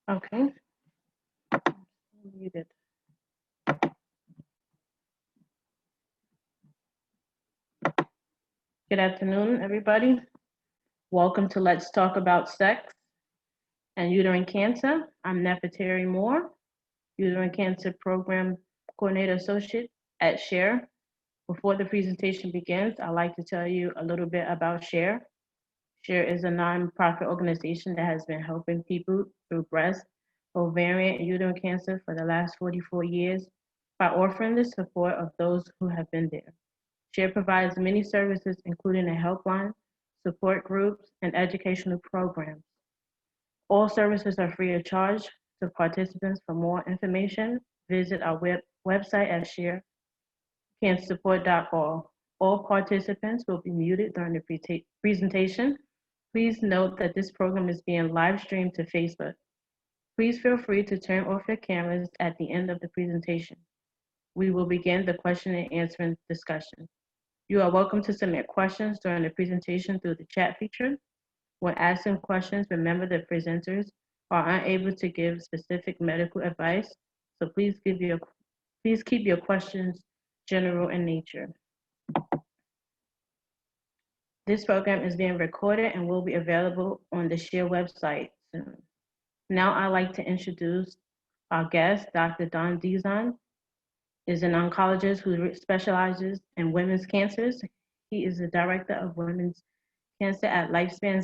Okay. Muted. Good afternoon, everybody. Welcome to Let's Talk About Sex and Uterine Cancer. I'm Nefertari Moore, Uterine Cancer Program Coordinator Associate at SHARE. Before the presentation begins, I'd like to tell you a little bit about SHARE. SHARE is a nonprofit organization that has been helping people through breast, ovarian, and uterine cancer for the last 44 years by offering the support of those who have been there. SHARE provides many services, including a helpline, support groups, and educational programs. All services are free of charge to participants. For more information, visit our website at sharecancersupport.org. All participants will be muted during the presentation. Please note that this program is being live streamed to Facebook. Please feel free to turn off your cameras at the end of the presentation. We will begin the question and answering discussion. You are welcome to submit questions during the presentation through the chat feature. When asking questions, remember the presenters are unable to give specific medical advice, so please keep your questions general in nature. This program is being recorded and will be available on the SHARE website soon. Now I'd like to introduce our guest, Dr. Dizon is an oncologist who specializes in women's cancers. He is the director of women's cancer at Lifespan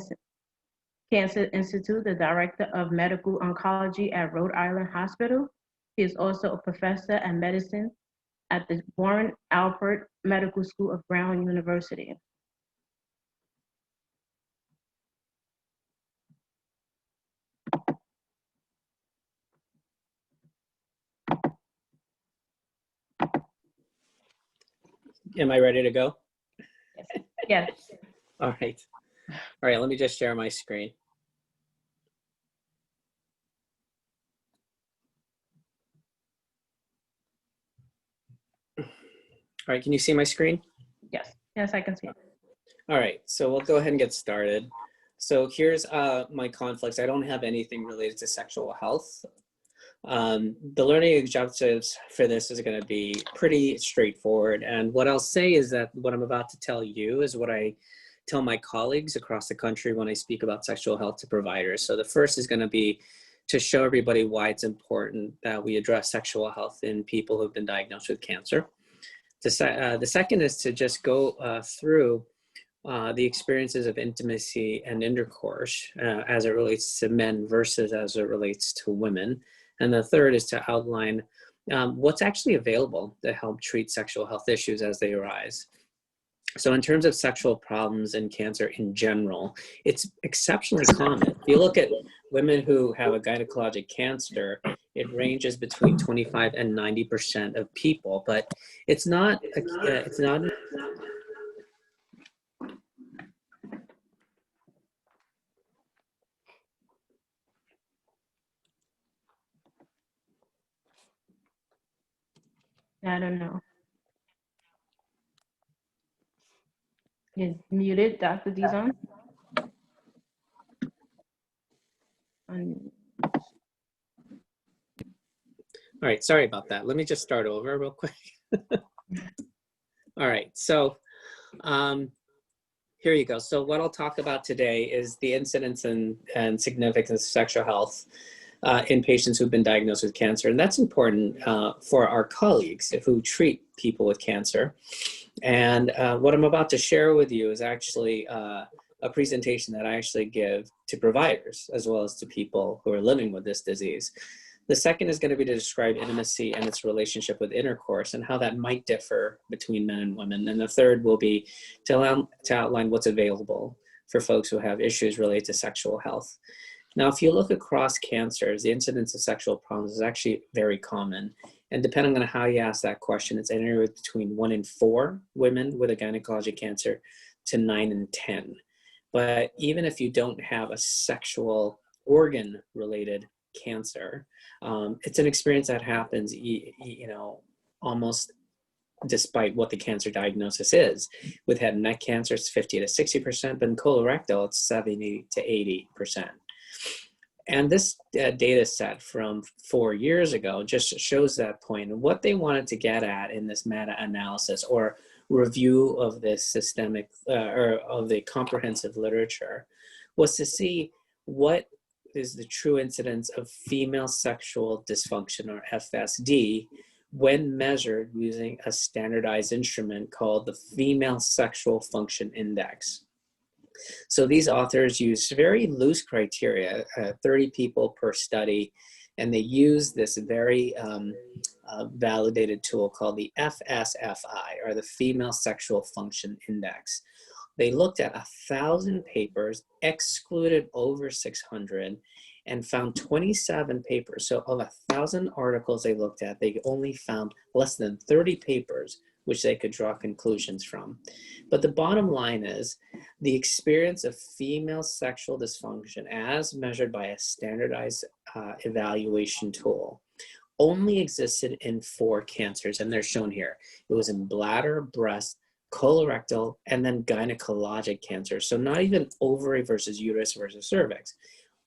Cancer Institute, the director of medical oncology at Rhode Island Hospital. He is also a professor of medicine at the Warren Alpert Medical School of Brown University. Am I ready to go? Yes. All right. All right, let me just share my screen. All right, can you see my screen? Yes. Yes, I can see it. All right, so we'll go ahead and get started. So here's my conflicts. I don't have anything related to sexual health. The learning objectives for this is going to be pretty straightforward. And what I'll say is that what I'm about to tell you is what I tell my colleagues across the country when I speak about sexual health to providers. So the first is going to be to show everybody why it's important that we address sexual health in people who have been diagnosed with cancer. The second is to just go through the experiences of intimacy and intercourse as it relates to men versus as it relates to women. And the third is to outline what's actually available to help treat sexual health issues as they arise. So in terms of sexual problems and cancer in general, it's exceptionally common. If you look at women who have a gynecologic cancer, it ranges between 25 and 90% of people, but it's not. I don't know. Is muted, Dr. Dizon. All right, sorry about that. Let me just start over real quick. All right, so here you go. So what I'll talk about today is the incidence and significance of sexual health in patients who've been diagnosed with cancer. And that's important for our colleagues who treat people with cancer. And what I'm about to share with you is actually a presentation that I actually give to providers as well as to people who are living with this disease. The second is going to be to describe intimacy and its relationship with intercourse and how that might differ between men and women. And the third will be to outline what's available for folks who have issues related to sexual health. Now, if you look across cancers, the incidence of sexual problems is actually very common. And depending on how you ask that question, it's anywhere between 1 in 4 women with a gynecologic cancer to 9 in 10. But even if you don't have a sexual organ-related cancer, it's an experience that happens, almost despite what the cancer diagnosis is. With head and neck cancer, it's 50 to 60%, but in colorectal, it's 70 to 80%. And this data set from 4 years ago just shows that point. And what they wanted to get at in this meta-analysis or review of this systemic or of the comprehensive literature was to see what is the true incidence of female sexual dysfunction, or FSD, when measured using a standardized instrument called the Female Sexual Function Index. So these authors used very loose criteria, 30 people per study, and they used this very validated tool called the FSFI, or the Female Sexual Function Index. They looked at 1,000 papers, excluded over 600, and found 27 papers. So of 1,000 articles they looked at, they only found less than 30 papers which they could draw conclusions from. But the bottom line is the experience of female sexual dysfunction as measured by a standardized evaluation tool only existed in 4 cancers, and they're shown here. It was in bladder, breast, colorectal, and then gynecologic cancer. So not even ovary versus uterus versus cervix.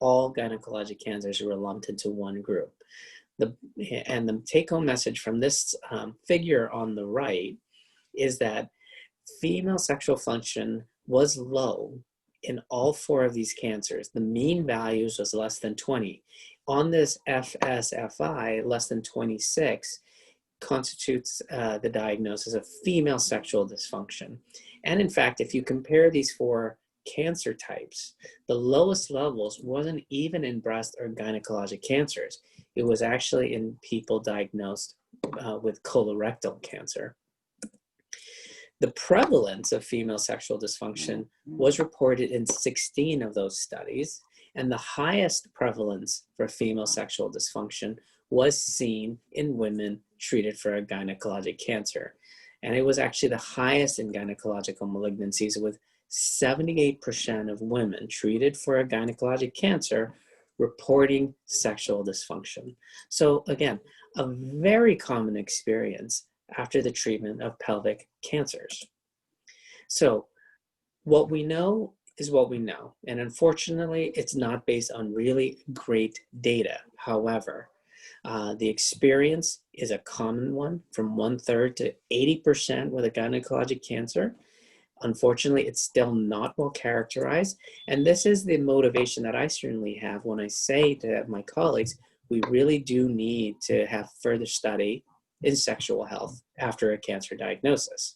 All gynecologic cancers were lumped into one group. And the take-home message from this figure on the right is that female sexual function was low in all 4 of these cancers. The mean values was less than 20. On this FSFI, less than 26 constitutes the diagnosis of female sexual dysfunction. And in fact, if you compare these 4 cancer types, the lowest levels wasn't even in breast or gynecologic cancers. It was actually in people diagnosed with colorectal cancer. The prevalence of female sexual dysfunction was reported in 16 of those studies, and the highest prevalence for female sexual dysfunction was seen in women treated for a gynecologic cancer. And it was actually the highest in gynecological malignancies, with 78% of women treated for a gynecologic cancer reporting sexual dysfunction. So again, a very common experience after the treatment of pelvic cancers. So what we know is what we know. And unfortunately, it's not based on really great data. However, the experience is a common one, from 1/3 to 80% with a gynecologic cancer. Unfortunately, it's still not well characterized. And this is the motivation that I certainly have when I say to my colleagues, we really do need to have further study in sexual health after a cancer diagnosis.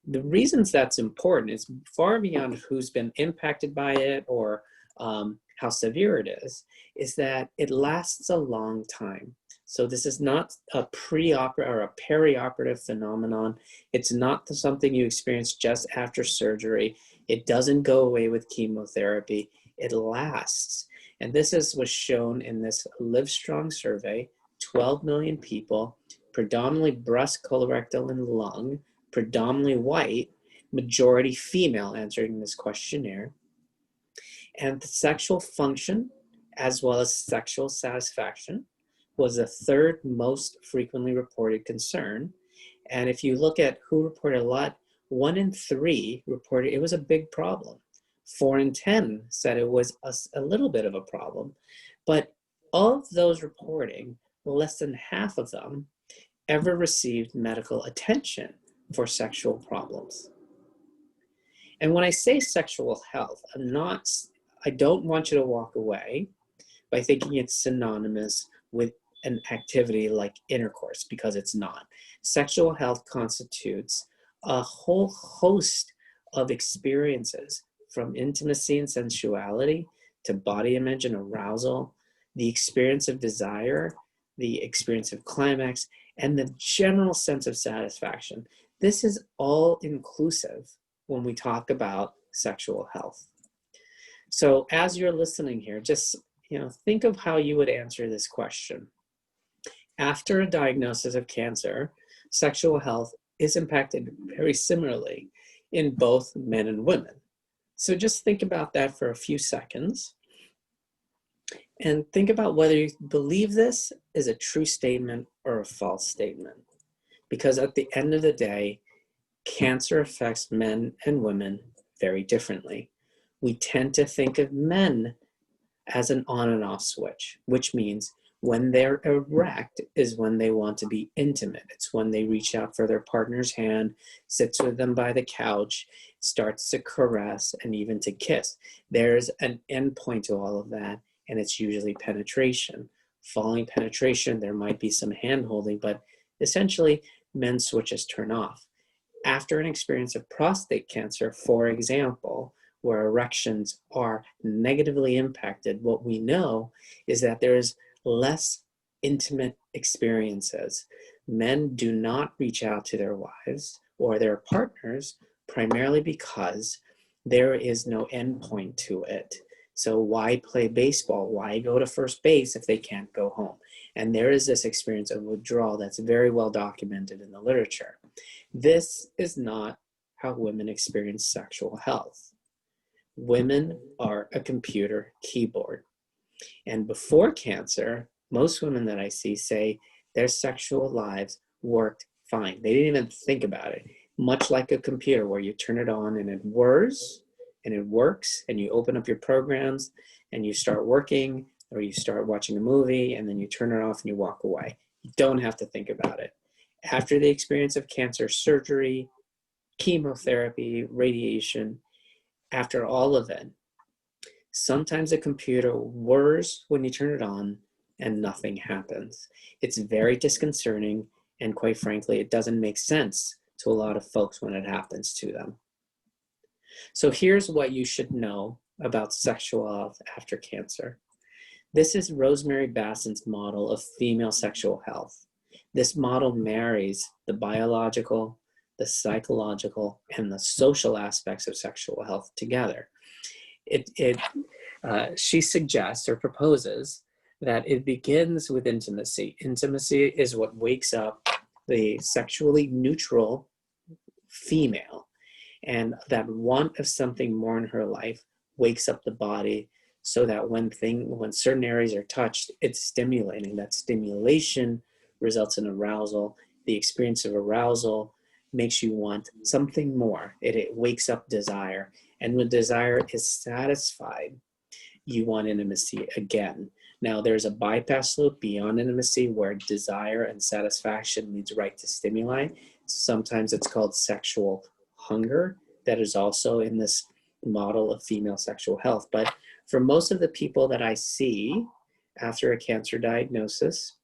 The reasons that's important is far beyond who's been impacted by it or how severe it is that it lasts a long time. So this is not a pre-operative or a perioperative phenomenon. It's not something you experience just after surgery. It doesn't go away with chemotherapy. It lasts. And this was shown in this Livestrong survey, 12 million people, predominantly breast, colorectal, and lung, predominantly white, majority female answering this questionnaire. And the sexual function, as well as sexual satisfaction, was the 3rd most frequently reported concern. And if you look at who reported a lot, 1 in 3 reported it was a big problem. 4 in 10 said it was a little bit of a problem. But of those reporting, less than half of them ever received medical attention for sexual problems. And when I say sexual health, I don't want you to walk away by thinking it's synonymous with an activity like intercourse, because it's not. Sexual health constitutes a whole host of experiences, from intimacy and sensuality to body image and arousal, the experience of desire, the experience of climax, and the general sense of satisfaction. This is all inclusive when we talk about sexual health. So as you're listening here, just think of how you would answer this question. After a diagnosis of cancer, sexual health is impacted very similarly in both men and women. So just think about that for a few seconds and think about whether you believe this is a true statement or a false statement. Because at the end of the day, cancer affects men and women very differently. We tend to think of men as an on and off switch, which means when they're erect is when they want to be intimate. It's when they reach out for their partner's hand, sits with them by the couch, starts to caress, and even to kiss. There's an end point to all of that, and it's usually penetration. Following penetration, there might be some hand holding, but essentially men's switches turn off. After an experience of prostate cancer, for example, where erections are negatively impacted, what we know is that there is less intimate experiences. Men do not reach out to their wives or their partners primarily because there is no end point to it. So why play baseball? Why go to first base if they can't go home? And there is this experience of withdrawal that's very well documented in the literature. This is not how women experience sexual health. Women are a computer keyboard. And before cancer, most women that I see say their sexual lives worked fine. They didn't even think about it. Much like a computer where you turn it on and it whirs and it works, and you open up your programs and you start working, or you start watching a movie and then you turn it off and you walk away. You don't have to think about it. After the experience of cancer, surgery, chemotherapy, radiation, after all of it, sometimes a computer whirs when you turn it on and nothing happens. It's very disconcerting, and quite frankly, it doesn't make sense to a lot of folks when it happens to them. So here's what you should know about sexual health after cancer. This is Rosemary Basson's model of female sexual health. This model marries the biological, the psychological, and the social aspects of sexual health together. She suggests or proposes that it begins with intimacy. Intimacy is what wakes up the sexually neutral female, and that want of something more in her life wakes up the body so that when certain areas are touched, it's stimulating. That stimulation results in arousal. The experience of arousal makes you want something more. It wakes up desire. And when desire is satisfied, you want intimacy again. Now, there's a bypass loop beyond intimacy where desire and satisfaction leads right to stimuli. Sometimes it's called sexual hunger. That is also in this model of female sexual health. But for most of the people that I see after a cancer diagnosis,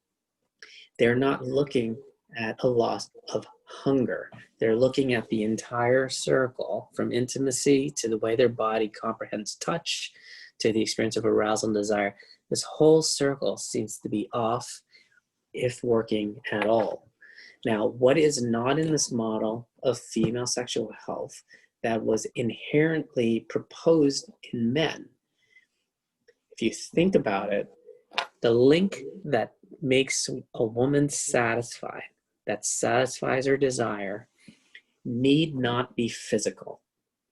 they're not looking at a loss of hunger. They're looking at the entire circle, from intimacy to the way their body comprehends touch to the experience of arousal and desire. This whole circle seems to be off, if working at all. Now, what is not in this model of female sexual health that was inherently proposed in men? If you think about it, the link that makes a woman satisfied, that satisfies her desire, need not be physical,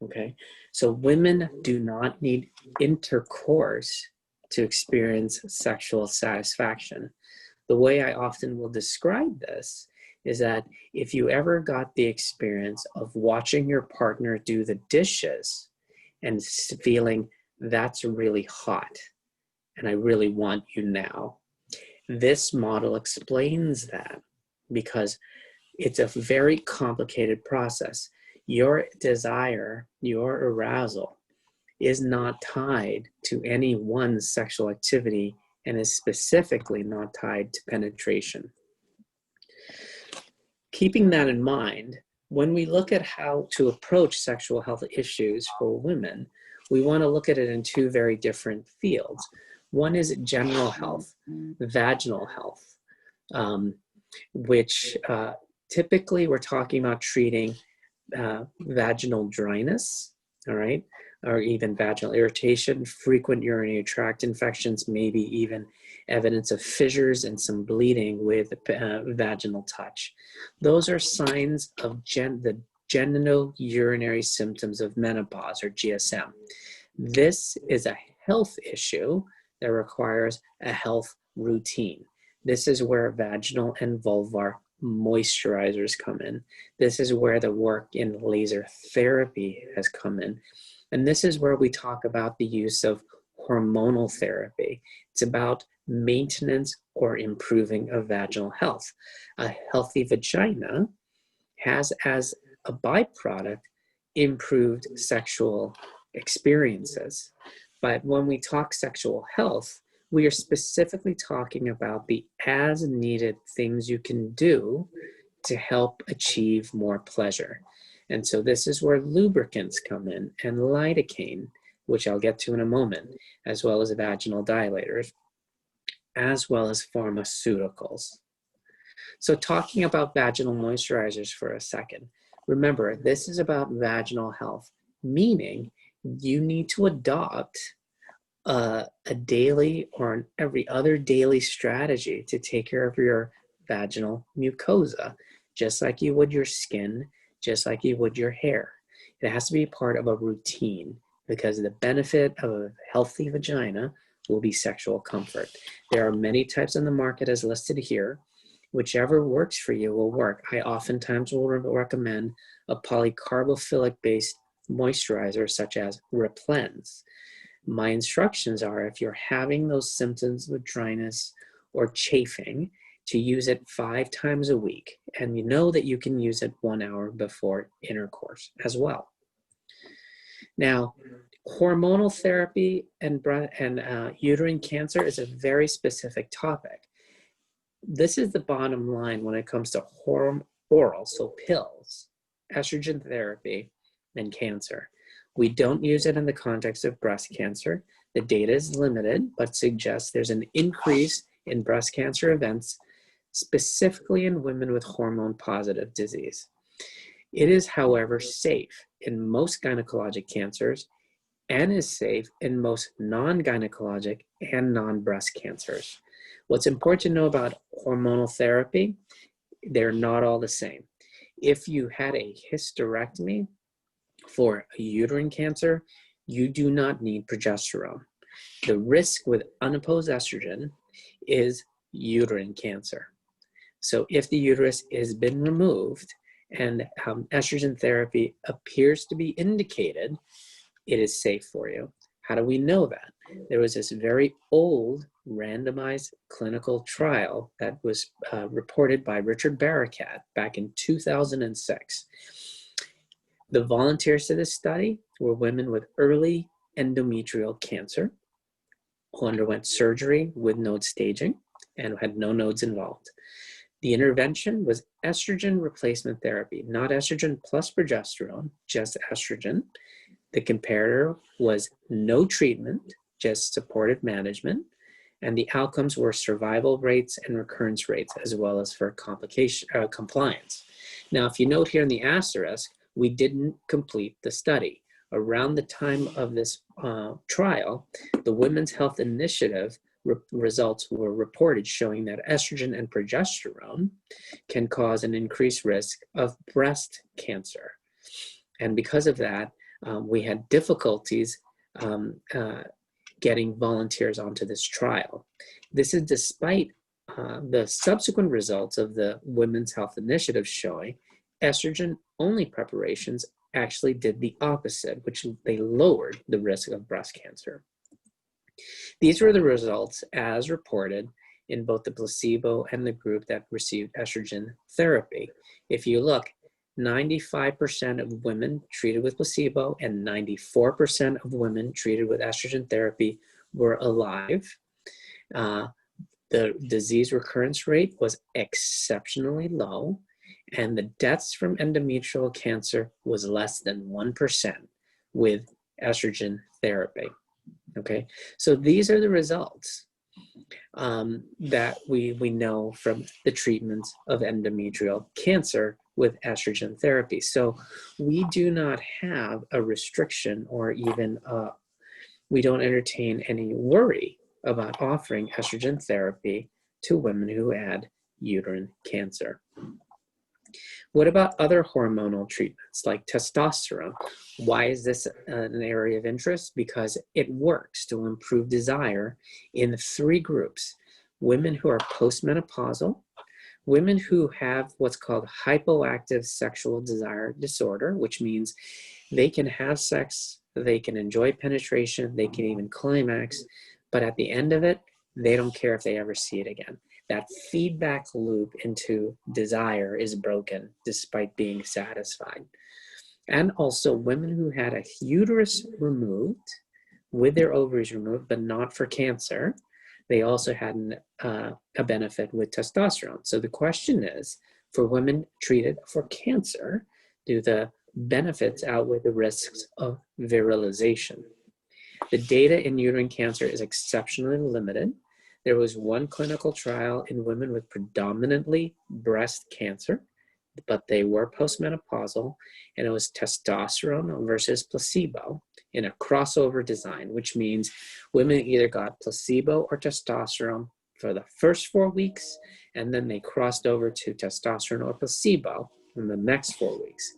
okay? So women do not need intercourse to experience sexual satisfaction. The way I often will describe this is that if you ever got the experience of watching your partner do the dishes and feeling that's really hot and I really want you now, this model explains that because it's a very complicated process. Your desire, your arousal is not tied to any one sexual activity and is specifically not tied to penetration. Keeping that in mind, when we look at how to approach sexual health issues for women, we want to look at it in two very different fields. One is general health, vaginal health, which typically we're talking about treating vaginal dryness, all right, or even vaginal irritation, frequent urinary tract infections, maybe even evidence of fissures and some bleeding with vaginal touch. Those are signs of the genitourinary symptoms of menopause, or GSM. This is a health issue that requires a health routine. This is where vaginal and vulvar moisturizers come in. This is where the work in laser therapy has come in. And this is where we talk about the use of hormonal therapy. It's about maintenance or improving of vaginal health. A healthy vagina has as a byproduct improved sexual experiences. But when we talk sexual health, we are specifically talking about the as needed things you can do to help achieve more pleasure. And so this is where lubricants come in, and lidocaine, which I'll get to in a moment, as well as vaginal dilators, as well as pharmaceuticals. So talking about vaginal moisturizers for a second, remember, this is about vaginal health, meaning you need to adopt a daily or an every other daily strategy to take care of your vaginal mucosa, just like you would your skin, just like you would your hair. It has to be part of a routine because the benefit of a healthy vagina will be sexual comfort. There are many types on the market as listed here. Whichever works for you will work. I oftentimes will recommend a polycarbophilic-based moisturizer such as Replens. My instructions are if you're having those symptoms of dryness or chafing, to use it 5 times a week. And you know that you can use it 1 hour before intercourse as well. Now, hormonal therapy and uterine cancer is a very specific topic. This is the bottom line when it comes to oral, so pills, estrogen therapy, and cancer. We don't use it in the context of breast cancer. The data is limited, but suggests there's an increase in breast cancer events, specifically in women with hormone-positive disease. It is, however, safe in most gynecologic cancers and is safe in most non-gynecologic and non-breast cancers. What's important to know about hormonal therapy, they're not all the same. If you had a hysterectomy for a uterine cancer, you do not need progesterone. The risk with unopposed estrogen is uterine cancer. So if the uterus has been removed and estrogen therapy appears to be indicated, it is safe for you. How do we know that? There was this very old randomized clinical trial that was reported by Richard Barakat back in 2006. The volunteers to this study were women with early endometrial cancer who underwent surgery with node staging and had no nodes involved. The intervention was estrogen replacement therapy, not estrogen plus progesterone, just estrogen. The comparator was no treatment, just supportive management, and the outcomes were survival rates and recurrence rates, as well as for compliance. Now, if you note here in the asterisk, we didn't complete the study. Around the time of this trial, the Women's Health Initiative results were reported showing that estrogen and progesterone can cause an increased risk of breast cancer. And because of that, we had difficulties getting volunteers onto this trial. This is despite the subsequent results of the Women's Health Initiative showing estrogen-only preparations actually did the opposite, which they lowered the risk of breast cancer. These were the results as reported in both the placebo and the group that received estrogen therapy. If you look, 95% of women treated with placebo and 94% of women treated with estrogen therapy were alive. The disease recurrence rate was exceptionally low, and the deaths from endometrial cancer was less than 1% with estrogen therapy. Okay, so these are the results that we know from the treatments of endometrial cancer with estrogen therapy. So we do not have a restriction or even we don't entertain any worry about offering estrogen therapy to women who had uterine cancer. What about other hormonal treatments like testosterone? Why is this an area of interest? Because it works to improve desire in 3 groups: women who are postmenopausal, women who have what's called hypoactive sexual desire disorder, which means they can have sex they can enjoy penetration, they can even climax, but at the end of it, they don't care if they ever see it again. That feedback loop into desire is broken despite being satisfied. And also women who had a uterus removed with their ovaries removed, but not for cancer, they also had a benefit with testosterone. So the question is, for women treated for cancer, do the benefits outweigh the risks of virilization? The data in uterine cancer is exceptionally limited. There was one clinical trial in women with predominantly breast cancer, but they were postmenopausal, and it was testosterone versus placebo in a crossover design, which means women either got placebo or testosterone for the first 4 weeks, and then they crossed over to testosterone or placebo in the next 4 weeks.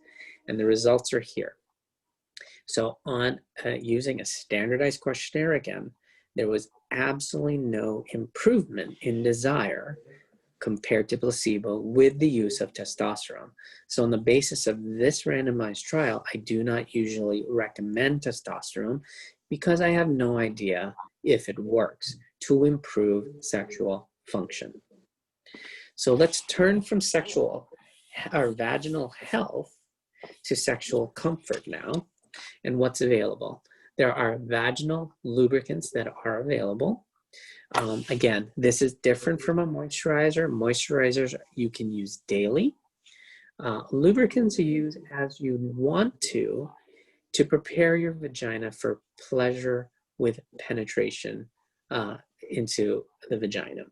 And the results are here. So on using a standardized questionnaire again, there was absolutely no improvement in desire compared to placebo with the use of testosterone. So on the basis of this randomized trial, I do not usually recommend testosterone because I have no idea if it works to improve sexual function. So let's turn from sexual or vaginal health to sexual comfort now and what's available. There are vaginal lubricants that are available. Again, this is different from a moisturizer. Moisturizers you can use daily. Lubricants you use as you want to prepare your vagina for pleasure with penetration into the vagina.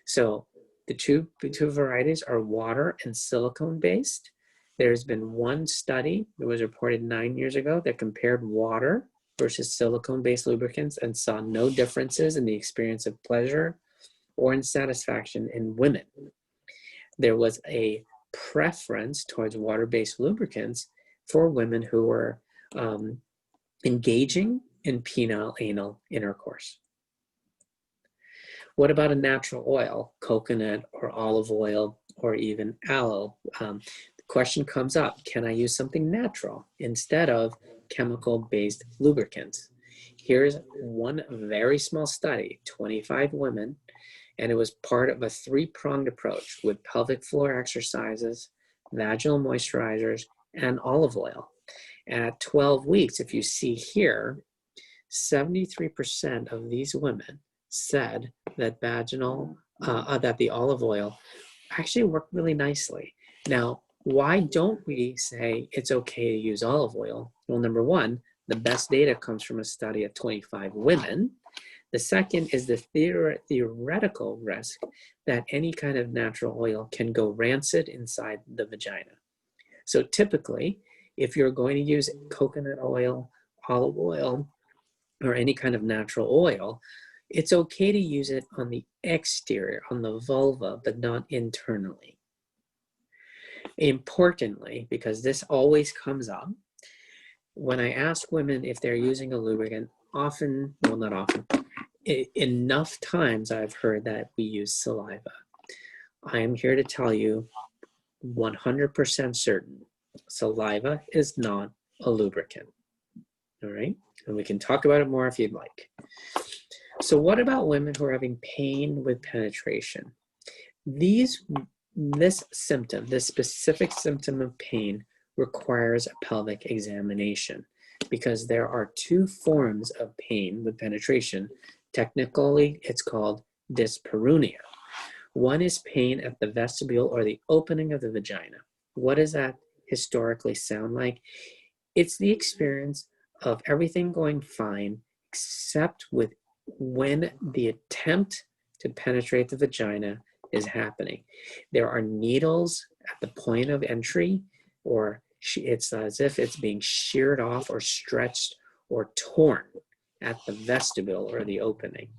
So the two varieties are water and silicone based. There's been one study that was reported 9 years ago that compared water versus silicone-based lubricants and saw no differences in the experience of pleasure or in satisfaction in women. There was a preference towards water-based lubricants for women who were engaging in penile-anal intercourse. What about a natural oil, coconut or olive oil or even aloe? The question comes up, can I use something natural instead of chemical-based lubricants? Here's one very small study, 25 women, and it was part of a 3-pronged approach with pelvic floor exercises, vaginal moisturizers, and olive oil. At 12 weeks, if you see here, 73% of these women said that that the olive oil actually worked really nicely. Now, why don't we say it's okay to use olive oil? Well, number one, the best data comes from a study of 25 women. The second is the theoretical risk that any kind of natural oil can go rancid inside the vagina. So typically, if you're going to use coconut oil, olive oil, or any kind of natural oil, it's okay to use it on the exterior, on the vulva, but not internally. Importantly, because this always comes up, when I ask women if they're using a lubricant, often, well, not often, enough times I've heard that we use saliva. I am here to tell you 100% certain, saliva is not a lubricant, all right? And we can talk about it more if you'd like. So what about women who are having pain with penetration? This specific symptom of pain requires a pelvic examination because there are 2 forms of pain with penetration. Technically, it's called dyspareunia. One is pain at the vestibule or the opening of the vagina. What does that historically sound like? It's the experience of everything going fine except with when the attempt to penetrate the vagina is happening. There are needles at the point of entry, or it's as if it's being sheared off or stretched or torn at the vestibule or the opening.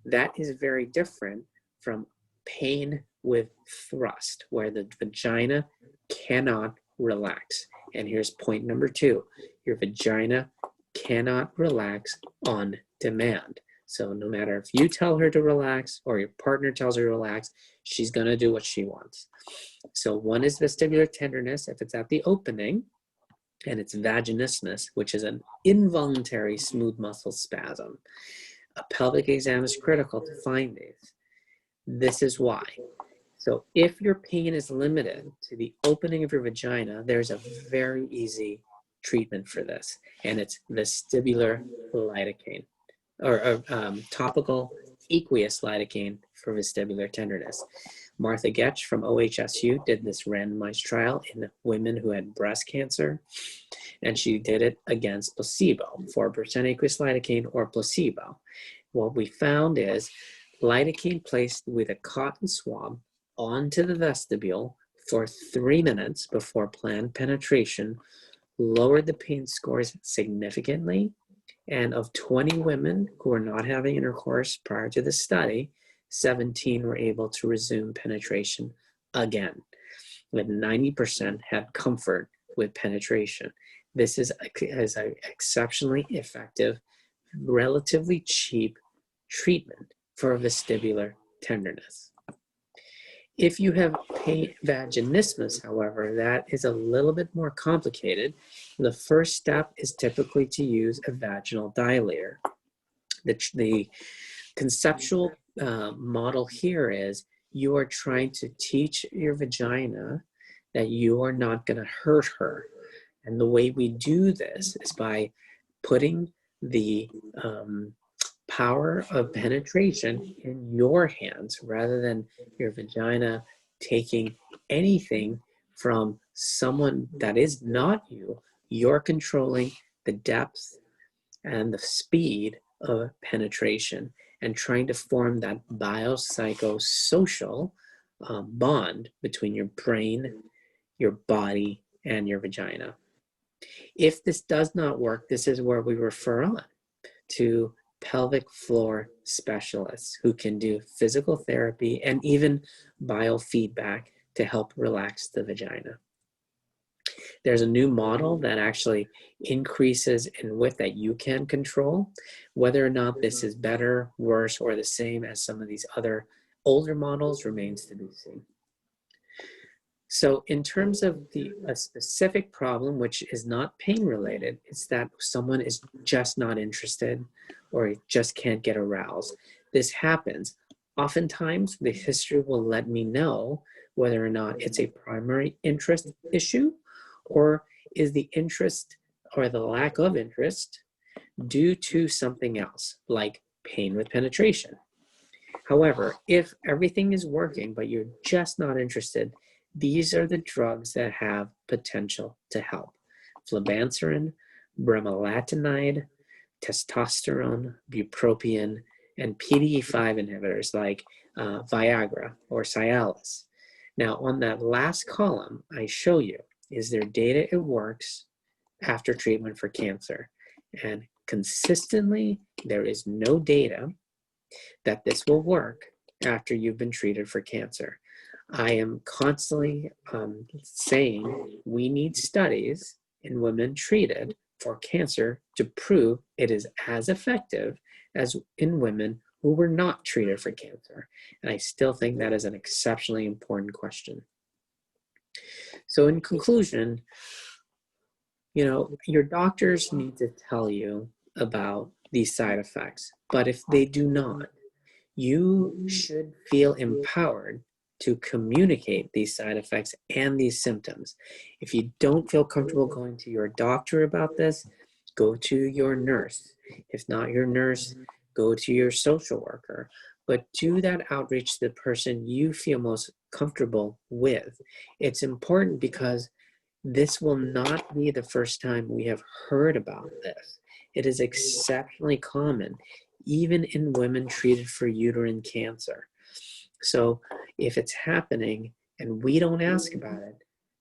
That is very different from pain with thrust, where the vagina cannot relax. And here's point number 2. Your vagina cannot relax on demand. So no matter if you tell her to relax or your partner tells her to relax, she's going to do what she wants. So one is vestibular tenderness if it's at the opening, and it's vaginismus, which is an involuntary smooth muscle spasm. A pelvic exam is critical to find these. This is why. So if your pain is limited to the opening of your vagina, there's a very easy treatment for this, and it's vestibular lidocaine, or topical aqueous lidocaine for vestibular tenderness. Martha Getch from OHSU did this randomized trial in women who had breast cancer, and she did it against placebo, 4% aqueous lidocaine or placebo. What we found is lidocaine placed with a cotton swab onto the vestibule for 3 minutes before planned penetration lowered the pain scores significantly. And of 20 women who were not having intercourse prior to the study, 17 were able to resume penetration again, with 90% had comfort with penetration. This is an exceptionally effective, relatively cheap treatment for vestibular tenderness. If you have vaginismus, however, that is a little bit more complicated. The first step is typically to use a vaginal dilator. The conceptual model here is you are trying to teach your vagina that you are not going to hurt her. And the way we do this is by putting the power of penetration in your hands rather than your vagina taking anything from someone that is not you. You're controlling the depth and the speed of penetration and trying to form that biopsychosocial bond between your brain, your body, and your vagina. If this does not work, this is where we refer on to pelvic floor specialists who can do physical therapy and even biofeedback to help relax the vagina. There's a new model that actually increases in width that you can control. Whether or not this is better, worse, or the same as some of these other older models remains to be seen. So in terms of a specific problem, which is not pain related, it's that someone is just not interested or just can't get aroused. This happens. Oftentimes, the history will let me know whether or not it's a primary interest issue or is the interest or the lack of interest due to something else, like pain with penetration. However, if everything is working, but you're just not interested, these are the drugs that have potential to help. Flibanserin, bremelanotide, testosterone, bupropion, and PDE5 inhibitors like Viagra or Cialis. Now, on that last column, I show you, is there data it works after treatment for cancer? And consistently, there is no data that this will work after you've been treated for cancer. I am constantly saying we need studies in women treated for cancer to prove it is as effective as in women who were not treated for cancer. And I still think that is an exceptionally important question. So in conclusion, your doctors need to tell you about these side effects, but if they do not, you should feel empowered to communicate these side effects and these symptoms. If you don't feel comfortable going to your doctor about this, go to your nurse. If not your nurse, go to your social worker. But do that outreach to the person you feel most comfortable with. It's important because this will not be the first time we have heard about this. It is exceptionally common, even in women treated for uterine cancer. So if it's happening and we don't ask about it,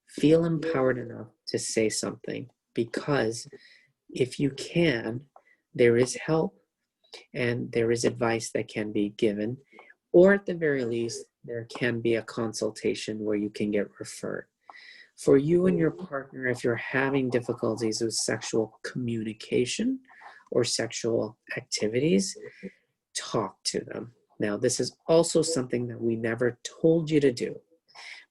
feel empowered enough to say something, because if you can, there is help and there is advice that can be given, or at the very least, there can be a consultation where you can get referred. For you and your partner, if you're having difficulties with sexual communication or sexual activities, talk to them. Now, this is also something that we never told you to do.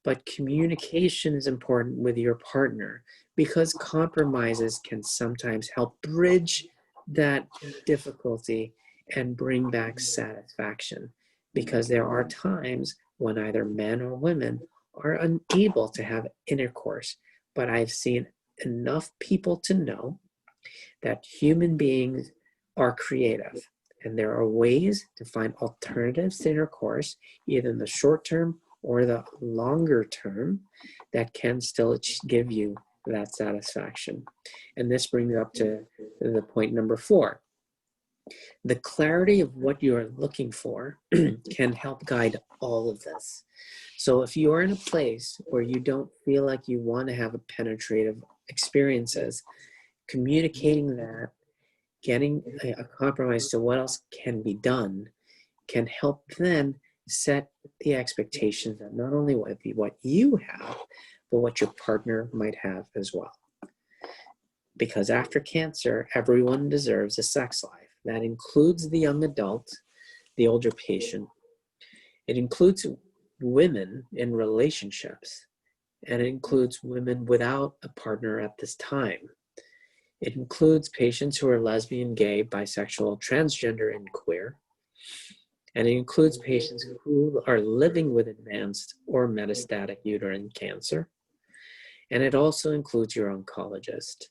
But communication is important with your partner because compromises can sometimes help bridge that difficulty and bring back satisfaction. Because there are times when either men or women are unable to have intercourse. But I've seen enough people to know that human beings are creative and there are ways to find alternatives to intercourse, either in the short term or the longer term, that can still give you that satisfaction. And this brings up to the point number 4. The clarity of what you are looking for can help guide all of this. So if you are in a place where you don't feel like you want to have a penetrative experiences, communicating that, getting a compromise to what else can be done, can help then set the expectations that not only what you have, but what your partner might have as well. Because after cancer, everyone deserves a sex life. That includes the young adult, the older patient. It includes women in relationships, and it includes women without a partner at this time. It includes patients who are lesbian, gay, bisexual, transgender, and queer. And it includes patients who are living with advanced or metastatic uterine cancer. And it also includes your oncologist.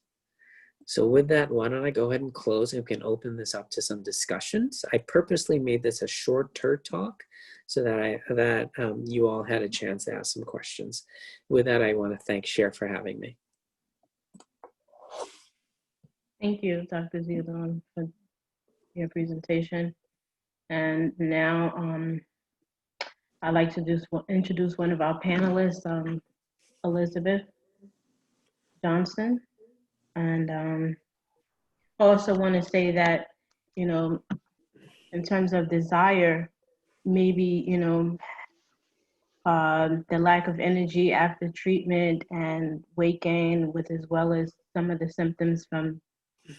So with that, why don't I go ahead and close and we can open this up to some discussions. I purposely made this a shorter talk so that you all had a chance to ask some questions. With that, I want to thank Cher for having me. Thank you, Dr. Dizon, for your presentation. And now I'd like to introduce one of our panelists, Elizabeth Johnson. And also want to say that, in terms of desire, maybe, the lack of energy after treatment and weight gain, with as well as some of the symptoms from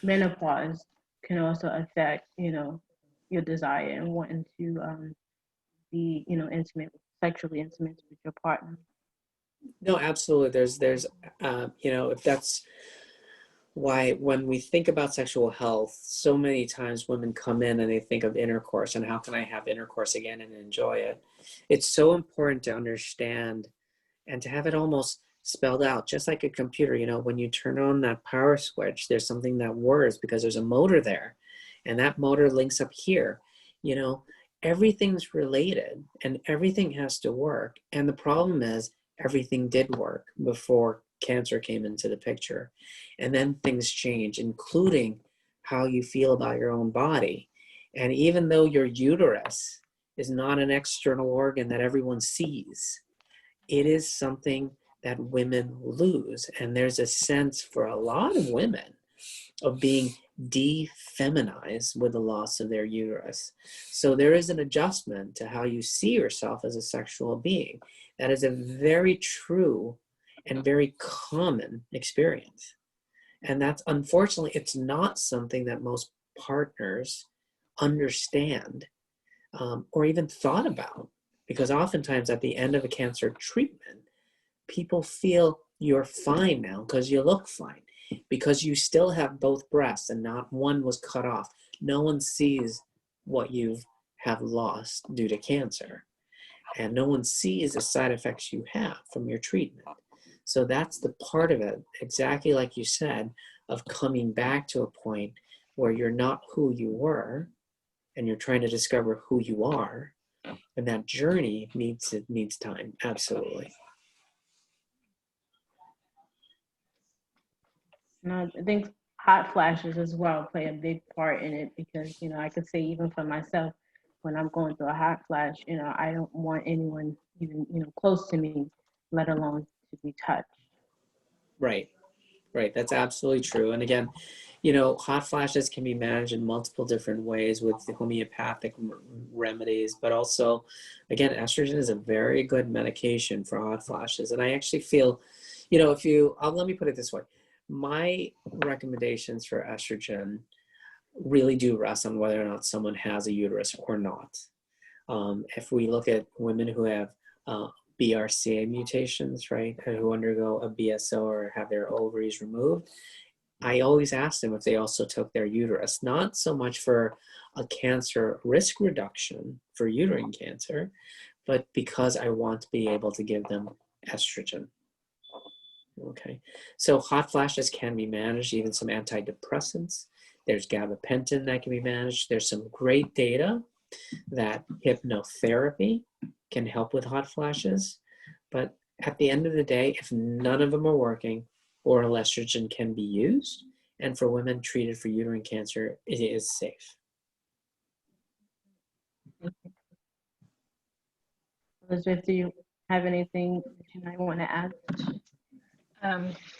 menopause, can also affect, your desire and wanting to be, sexually intimate with your partner. No, absolutely. There's if that's why when we think about sexual health, so many times women come in and they think of intercourse and how can I have intercourse again and enjoy it. It's so important to understand and to have it almost spelled out, just like a computer. When you turn on that power switch, there's something that whirs because there's a motor there, and that motor links up here. Everything's related and everything has to work. And the problem is everything did work before cancer came into the picture. And then things change, including how you feel about your own body. And even though your uterus is not an external organ that everyone sees, it is something that women lose. And there's a sense for a lot of women of being defeminized with the loss of their uterus. So there is an adjustment to how you see yourself as a sexual being. That is a very true and very common experience. And that's, unfortunately, it's not something that most partners understand or even thought about. Because oftentimes at the end of a cancer treatment, people feel you're fine now because you look fine, because you still have both breasts and not one was cut off. No one sees what you have lost due to cancer. And no one sees the side effects you have from your treatment. So that's the part of it, exactly like you said, of coming back to a point where you're not who you were and you're trying to discover who you are. And that journey needs time, absolutely. And I think hot flashes as well play a big part in it, because, I could say even for myself, when I'm going through a hot flash, I don't want anyone even, close to me, let alone to be touched. Right. That's absolutely true. And again, hot flashes can be managed in multiple different ways with the homeopathic remedies, but also, again, estrogen is a very good medication for hot flashes. And I actually feel, let me put it this way. My recommendations for estrogen really do rest on whether or not someone has a uterus or not. If we look at women who have BRCA mutations, right, who undergo a BSO or have their ovaries removed, I always ask them if they also took their uterus, not so much for a cancer risk reduction for uterine cancer, but because I want to be able to give them estrogen. Okay, so hot flashes can be managed, even some antidepressants. There's gabapentin that can be managed. There's some great data that hypnotherapy can help with hot flashes. But at the end of the day, if none of them are working, oral estrogen can be used. And for women treated for uterine cancer, it is safe. Elizabeth, do you have anything that you might want to add?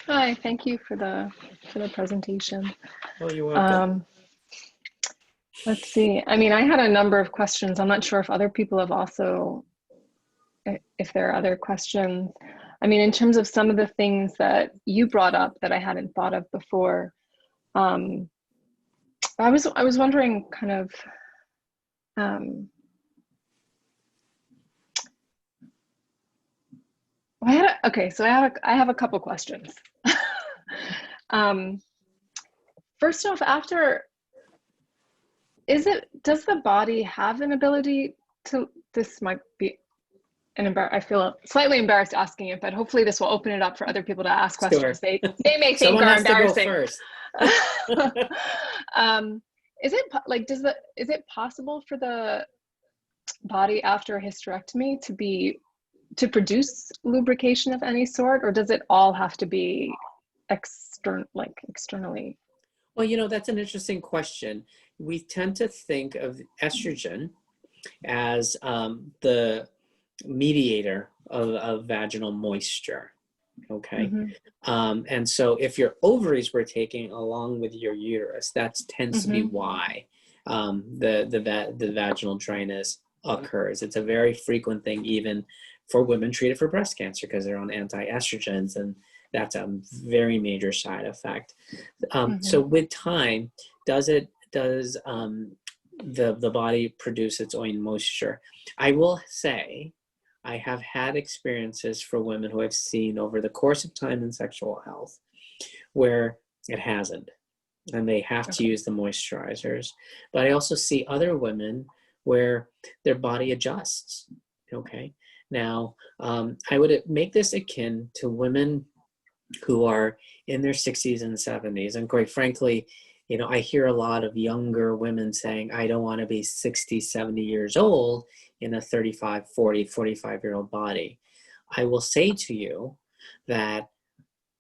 Hi, thank you for the presentation. Oh, you're welcome. Let's see. I mean, I had a number of questions. I'm not sure if other people have also, if there are other questions. I mean, in terms of some of the things that you brought up that I hadn't thought of before, I was wondering kind of, I have a couple questions. First off, does the body have an ability to, this might be I feel slightly embarrassed asking it, but hopefully this will open it up for other people to ask questions they may think are embarrassing. First. Is it possible for the body after a hysterectomy to produce lubrication of any sort, or does it all have to be externally? Well, that's an interesting question. We tend to think of estrogen as the mediator of vaginal moisture. Okay. Mm-hmm. And so if your ovaries were taking along with your uterus, that tends to be why the vaginal dryness occurs. It's a very frequent thing, even for women treated for breast cancer, because they're on anti-estrogens, and that's a very major side effect. So with time, does the body produce its own moisture? I will say I have had experiences for women who I've seen over the course of time in sexual health where it hasn't, and they have to use the moisturizers. But I also see other women where their body adjusts. Okay. Now, I would make this akin to women who are in their 60s and 70s. And quite frankly, I hear a lot of younger women saying, I don't want to be 60, 70 years old in a 35, 40, 45-year-old body. I will say to you that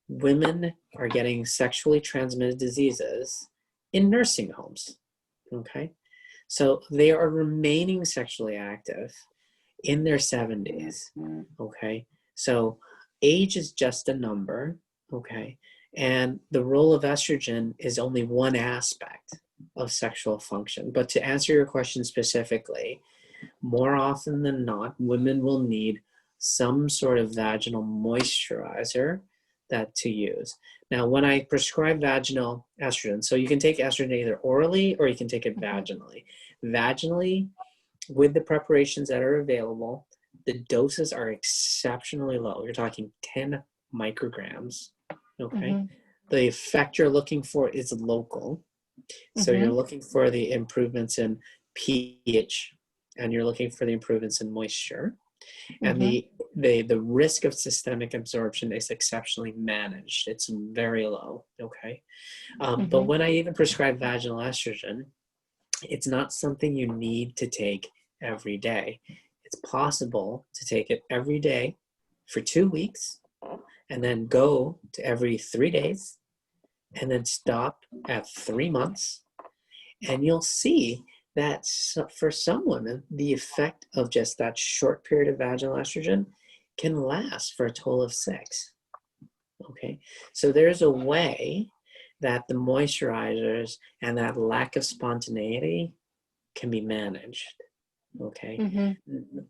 women are getting sexually transmitted diseases in nursing homes. Okay. So they are remaining sexually active in their 70s. Okay. So age is just a number. Okay. And the role of estrogen is only one aspect of sexual function. But to answer your question specifically, more often than not, women will need some sort of vaginal moisturizer to use. Now, when I prescribe vaginal estrogen, so you can take estrogen either orally or you can take it vaginally. Vaginally, with the preparations that are available, the doses are exceptionally low. You're talking 10 micrograms. Okay. The effect you're looking for is local. So you're looking for the improvements in pH, and you're looking for the improvements in moisture. And the risk of systemic absorption is exceptionally managed. It's very low. Okay. But when I even prescribe vaginal estrogen, it's not something you need to take every day. It's possible to take it every day for 2 weeks, and then go to every 3 days, and then stop at 3 months. And you'll see that for some women, the effect of just that short period of vaginal estrogen can last for a total of 6. Okay, so there's a way that the moisturizers and that lack of spontaneity can be managed. Okay.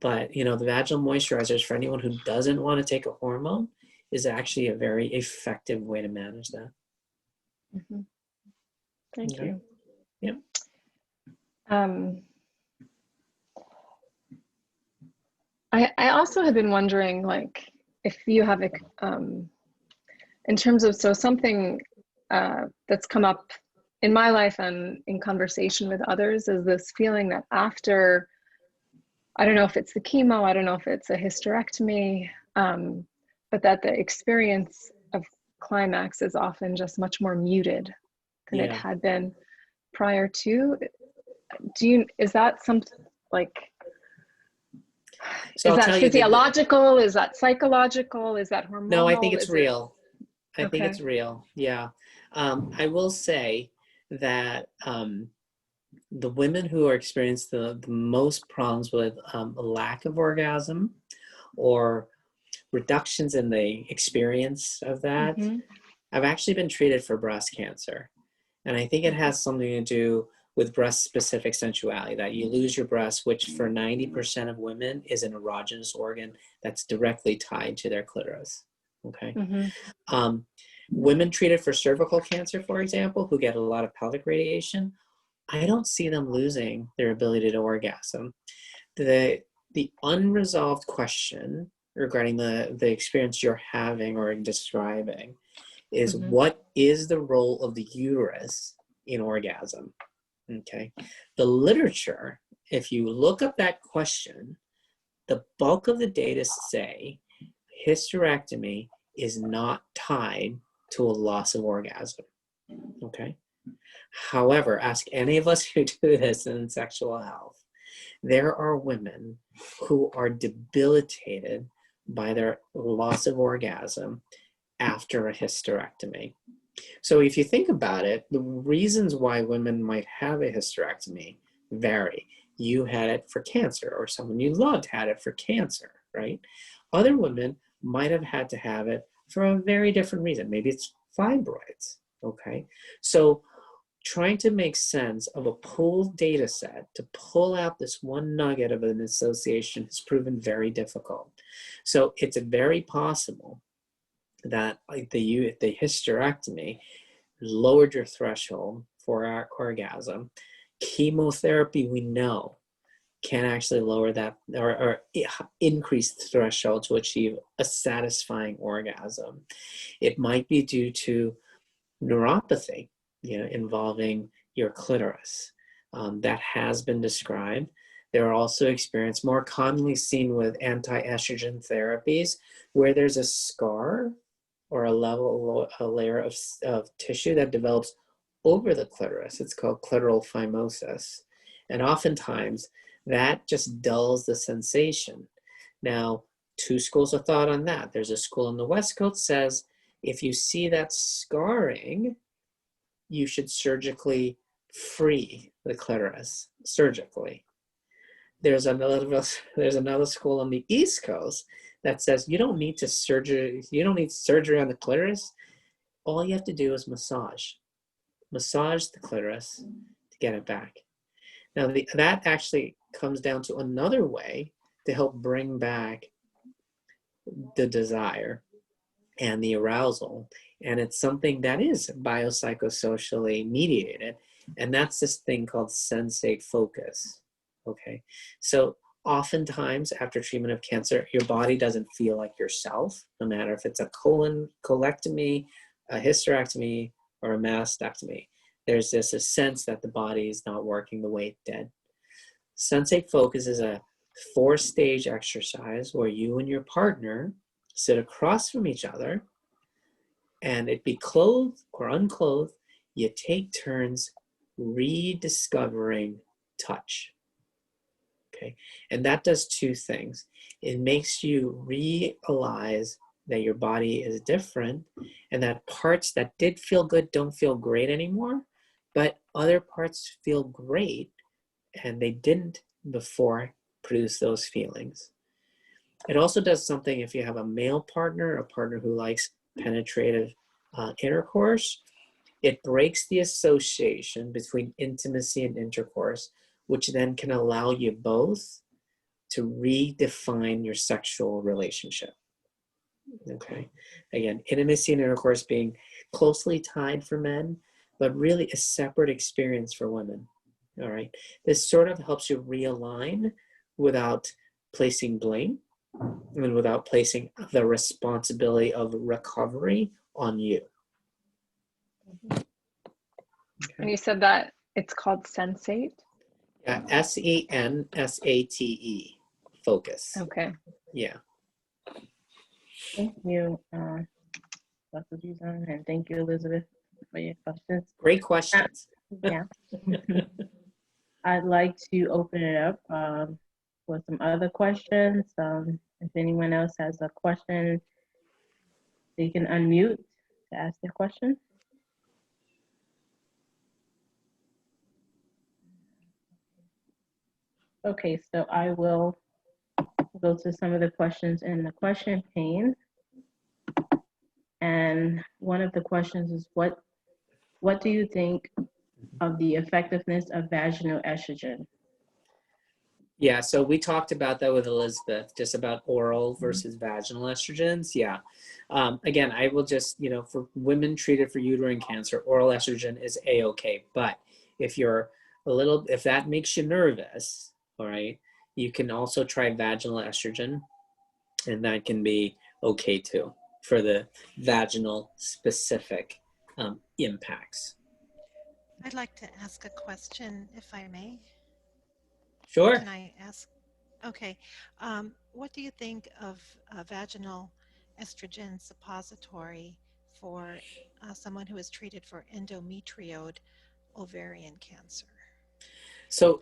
But the vaginal moisturizers, for anyone who doesn't want to take a hormone, is actually a very effective way to manage that. Thank you. Yeah. I also have been wondering, like, if you have, in terms of, so something that's come up in my life and in conversation with others is this feeling that after, I don't know if it's the chemo, I don't know if it's a hysterectomy, but that the experience of climax is often just much more muted than it Yeah. had been prior to. Is that something like, So is I'll that tell you that, physiological? Is that psychological? Is that no, I think hormonal? it's Is it, real. I think it's okay. real. Yeah. I will say that the women who are experiencing the most problems with a lack of orgasm or reductions in the experience of that Mm-hmm. have actually been treated for breast cancer. And I think it has something to do with breast specific sensuality, that you lose your breast, which for 90% of women is an erogenous organ that's directly tied to their clitoris. Okay. Mm-hmm. Women treated for cervical cancer, for example, who get a lot of pelvic radiation, I don't see them losing their ability to orgasm. The unresolved question regarding the experience you're having or describing is, Mm-hmm. what is the role of the uterus in orgasm? Okay. The literature, if you look up that question, the bulk of the data say hysterectomy is not tied to a loss of orgasm. Okay. However, ask any of us who do this in sexual health. There are women who are debilitated by their loss of orgasm after a hysterectomy. So if you think about it, the reasons why women might have a hysterectomy vary. You had it for cancer, or someone you loved had it for cancer, right? Other women might have had to have it for a very different reason. Maybe it's fibroids, okay? So trying to make sense of a pooled data set to pull out this one nugget of an association has proven very difficult. So it's very possible that the hysterectomy lowered your threshold for our orgasm. Chemotherapy, we know, can actually lower that or increase the threshold to achieve a satisfying orgasm. It might be due to neuropathy, involving your clitoris. That has been described. There are also experiences more commonly seen with anti-estrogen therapies where there's a scar or a layer of tissue that develops over the clitoris. It's called clitoral phimosis. And oftentimes that just dulls the sensation. Now, two schools of thought on that. There's a school on the West Coast says, if you see that scarring, you should surgically free the clitoris, surgically. There's another school on the East Coast that says you don't need surgery on the clitoris. All you have to do is massage the clitoris to get it back. Now that actually comes down to another way to help bring back the desire and the arousal. And it's something that is biopsychosocially mediated. And that's this thing called sensate focus. Okay. So oftentimes after treatment of cancer, your body doesn't feel like yourself, no matter if it's a colectomy, a hysterectomy, or a mastectomy. There's a sense that the body is not working the way it did. Sensate focus is a 4-stage exercise where you and your partner sit across from each other, and it be clothed or unclothed, you take turns rediscovering touch. Okay, and that does two things. It makes you realize that your body is different and that parts that did feel good don't feel great anymore, but other parts feel great and they didn't before produce those feelings. It also does something if you have a male partner, a partner who likes penetrative intercourse. It breaks the association between intimacy and intercourse, which then can allow you both to redefine your sexual relationship. Okay. Again, intimacy and intercourse being closely tied for men, but really a separate experience for women. All right. This sort of helps you realign without placing blame and without placing the responsibility of recovery on you. And you said that it's called Sensate? Yeah, SENSATE, focus. Okay. Yeah. Thank you, Dr. Dizon, and thank you, Elizabeth, for your questions. Great questions. Yeah. I'd like to open it up for some other questions. If anyone else has a question, they can unmute to ask their question. Okay, so I will go to some of the questions in the question pane. And one of the questions is, what do you think of the effectiveness of vaginal estrogen? Yeah, so we talked about that with Elizabeth, just about oral versus vaginal estrogens. Yeah. Again, I will just, for women treated for uterine cancer, oral estrogen is A-okay. But if if that makes you nervous, all right, you can also try vaginal estrogen, and that can be okay too for the vaginal specific impacts. I'd like to ask a question, if I may. Sure. Can I ask? Okay. What do you think of vaginal estrogen suppository for someone who is treated for endometrioid ovarian cancer? So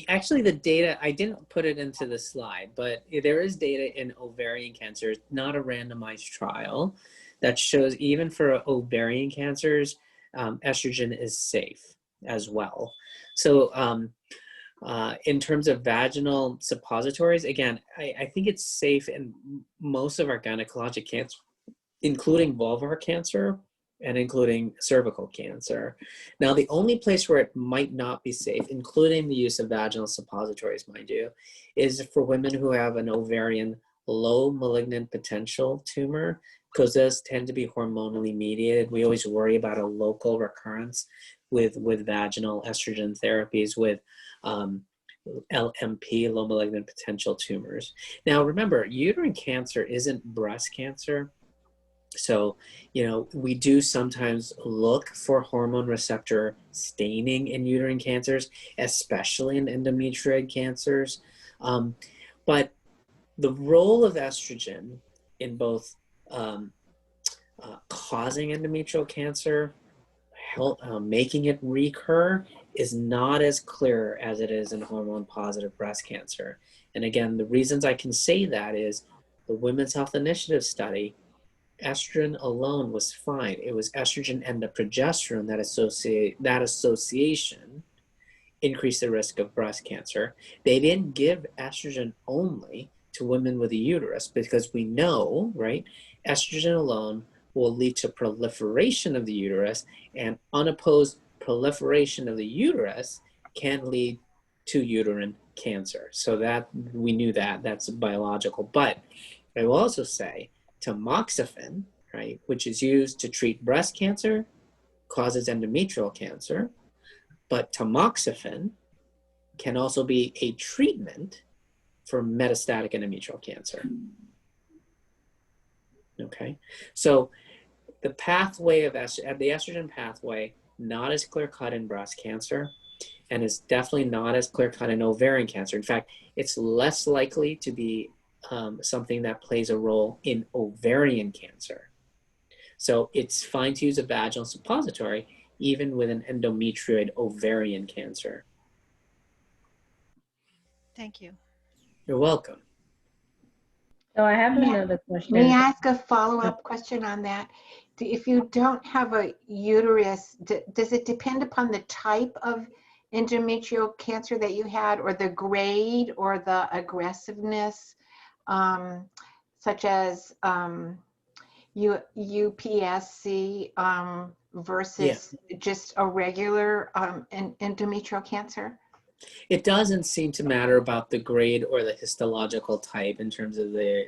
actually the data, I didn't put it into the slide, but there is data in ovarian cancer, not a randomized trial, that shows even for ovarian cancers, estrogen is safe as well. So in terms of vaginal suppositories, again, I think it's safe in most of our gynecologic cancer, including vulvar cancer and including cervical cancer. Now, the only place where it might not be safe, including the use of vaginal suppositories, mind you, is for women who have an ovarian low malignant potential tumor, because those tend to be hormonally mediated. We always worry about a local recurrence with vaginal estrogen therapies with LMP, low malignant potential tumors. Now, remember, uterine cancer isn't breast cancer. So, we do sometimes look for hormone receptor staining in uterine cancers, especially in endometrioid cancers. But the role of estrogen in both causing endometrial cancer, making it recur, is not as clear as it is in hormone-positive breast cancer. And again, the reasons I can say that is the Women's Health Initiative study, estrogen alone was fine. It was estrogen and the progesterone that association increased the risk of breast cancer. They didn't give estrogen only to women with a uterus because we know, right, estrogen alone will lead to proliferation of the uterus, and unopposed proliferation of the uterus can lead to uterine cancer. So that we knew that's biological. But I will also say tamoxifen, right, which is used to treat breast cancer, causes endometrial cancer, but tamoxifen can also be a treatment for metastatic endometrial cancer. Okay, so the pathway of the estrogen pathway, not as clear-cut in breast cancer, and is definitely not as clear-cut in ovarian cancer. In fact, it's less likely to be something that plays a role in ovarian cancer. So it's fine to use a vaginal suppository even with an endometrioid ovarian cancer. Thank you. You're welcome. So I have another question. May I ask a follow-up question on that? If you don't have a uterus, does it depend upon the type of endometrial cancer that you had, or the grade, or the aggressiveness, such as UPSC versus just a regular endometrial cancer? It doesn't seem to matter about the grade or the histological type in terms of the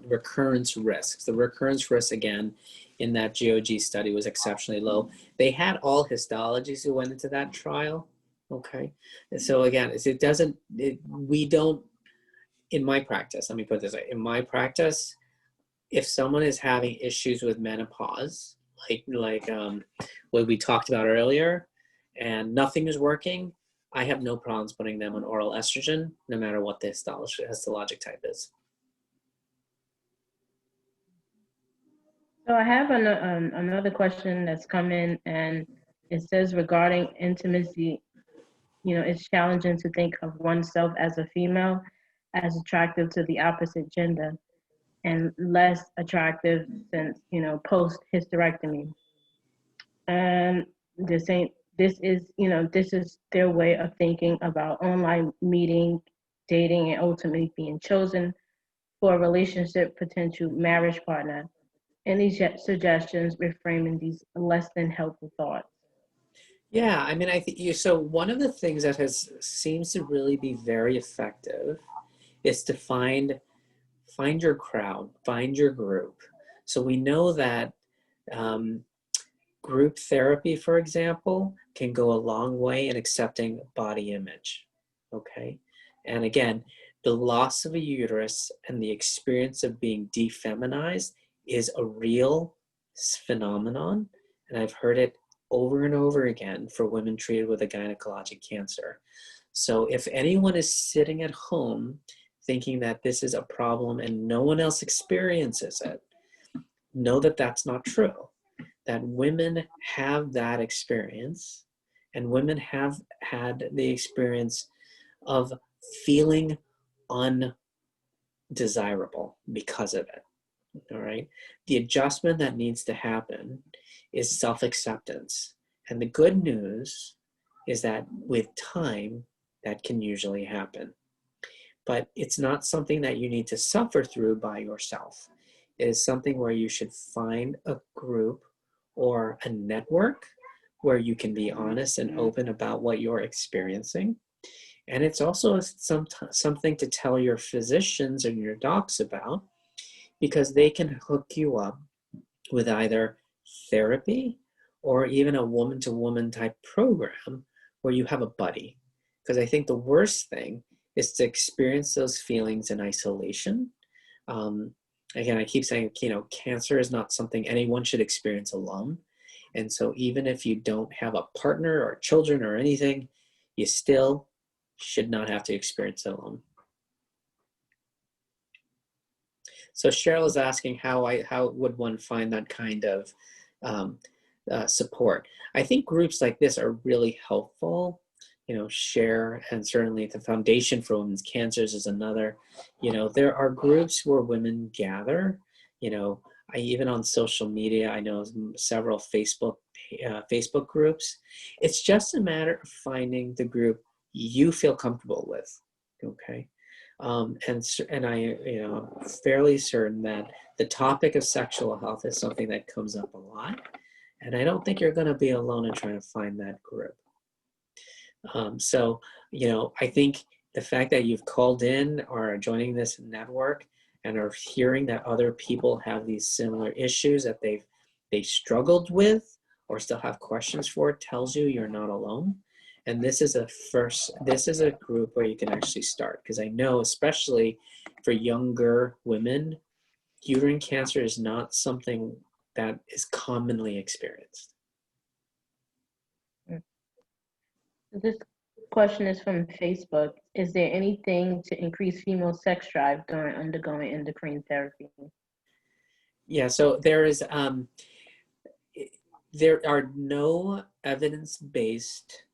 recurrence risks. The recurrence risk, again, in that GOG study was exceptionally low. They had all histologies who went into that trial, okay? And so again, we don't, in my practice, let me put it this way, in my practice, if someone is having issues with menopause, like what we talked about earlier, and nothing is working, I have no problems putting them on oral estrogen, no matter what the histologic type is. So I have another question that's come in, and it says regarding intimacy, it's challenging to think of oneself as a female as attractive to the opposite gender and less attractive since, post hysterectomy. And this is their way of thinking about online meeting, dating, and ultimately being chosen for a relationship potential marriage partner. Any suggestions reframing these less than helpful thoughts? Yeah, I mean, I think so one of the things that seems to really be very effective is to find your crowd, find your group. So we know that group therapy, for example, can go a long way in accepting body image, okay? And again, the loss of a uterus and the experience of being defeminized is a real phenomenon, and I've heard it over and over again for women treated with a gynecologic cancer. So if anyone is sitting at home thinking that this is a problem and no one else experiences it, know that that's not true. That women have that experience, and women have had the experience of feeling undesirable because of it. All right. The adjustment that needs to happen is self-acceptance. And the good news is that with time, that can usually happen. But it's not something that you need to suffer through by yourself. It is something where you should find a group or a network where you can be honest and open about what you're experiencing. And it's also something to tell your physicians and your docs about, because they can hook you up with either therapy or even a woman-to-woman type program where you have a buddy. Because I think the worst thing is to experience those feelings in isolation. Again, I keep saying, cancer is not something anyone should experience alone. And so even if you don't have a partner or children or anything, you still should not have to experience it alone. So Cheryl is asking how would one find that kind of support? I think groups like this are really helpful. Share, and certainly the Foundation for Women's Cancers is another. There are groups where women gather. Even on social media, I know several Facebook groups. It's just a matter of finding the group you feel comfortable with. Okay. And I'm fairly certain that the topic of sexual health is something that comes up a lot, and I don't think you're going to be alone in trying to find that group. I think the fact that you've called in or are joining this network and are hearing that other people have these similar issues that they've struggled with or still have questions for tells you you're not alone. And this is a group where you can actually start, because I know, especially for younger women, uterine cancer is not something that is commonly experienced. This question is from Facebook. Is there anything to increase female sex drive during undergoing endocrine therapy? Yeah, so there are no evidence-based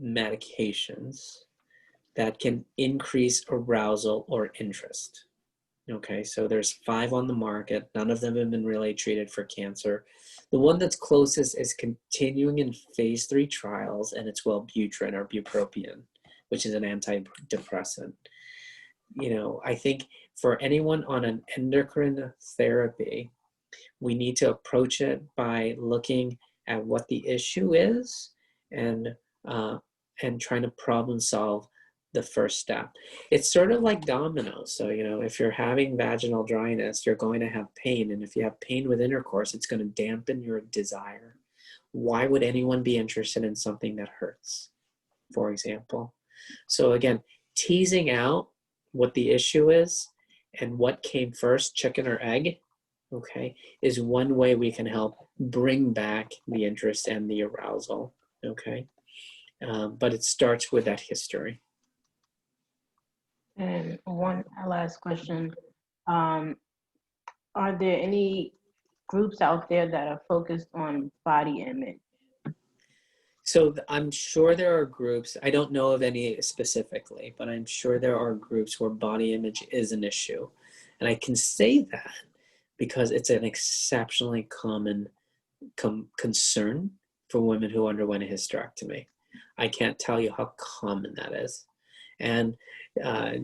medications that can increase arousal or interest. Okay, so there's 5 on the market. None of them have been really treated for cancer. The one that's closest is continuing in phase 3 trials, and it's Wellbutrin or bupropion, which is an antidepressant. I think for anyone on an endocrine therapy, we need to approach it by looking at what the issue is and trying to problem solve the first step. It's sort of like dominoes. So, if you're having vaginal dryness, you're going to have pain. And if you have pain with intercourse, it's going to dampen your desire. Why would anyone be interested in something that hurts, for example? So again, teasing out what the issue is and what came first, chicken or egg, okay, is one way we can help bring back the interest and the arousal, okay? But it starts with that history. And one last question. Are there any groups out there that are focused on body image? So I'm sure there are groups, I don't know of any specifically, but I'm sure there are groups where body image is an issue. And I can say that because it's an exceptionally common concern for women who underwent a hysterectomy. I can't tell you how common that is. And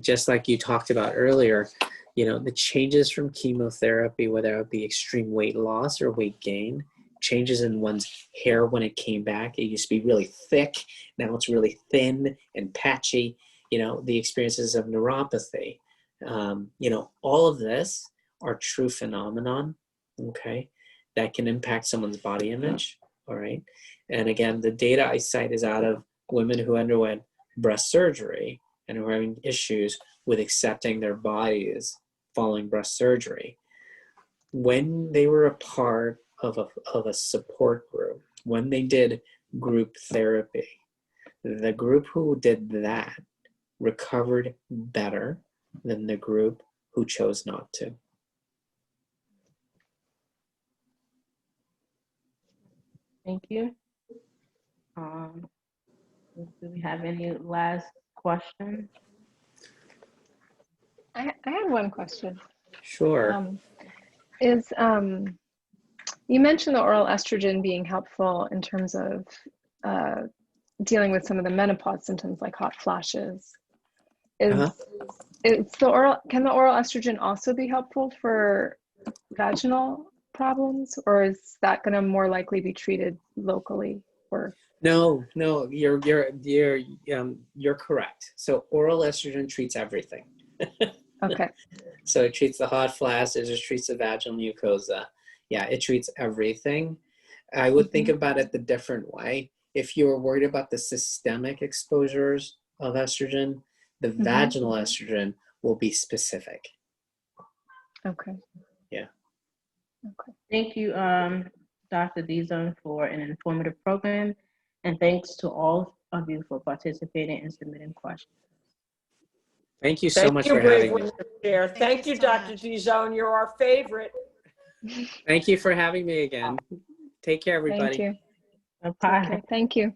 just like you talked about earlier, you know, the changes from chemotherapy, whether it be extreme weight loss or weight gain, changes in one's hair when it came back. It used to be really thick. Now it's really thin and patchy. You know, the experiences of neuropathy. You know, all of this are true phenomenon, okay, that can impact someone's body image, all right? And again, the data I cite is out of women who underwent breast surgery and who are having issues with accepting their bodies following breast surgery. When they were a part of a support group, when they did group therapy, the group who did that recovered better than the group who chose not to. Thank you. Do we have any last questions? I had one question. Sure. You mentioned the oral estrogen being helpful in terms of dealing with some of the menopause symptoms like hot flashes. Can the oral estrogen also be helpful for vaginal problems, or is that going to more likely be treated locally? Or No, you're correct. So oral estrogen treats everything. okay. So it treats the hot flash, it just treats the vaginal mucosa. Yeah, it treats everything. I would think about it the different way. If you were worried about the systemic exposures of estrogen, the vaginal estrogen will be specific. Okay. Yeah. Okay. Thank you, Dr. Dizon, for an informative program. And thanks to all of you for participating and submitting questions. Thank you so much for having me. Thank you, Dr. Dizon. You're our favorite. Thank you for having me again. Take care, everybody. Thank you. Bye. Okay. Thank you.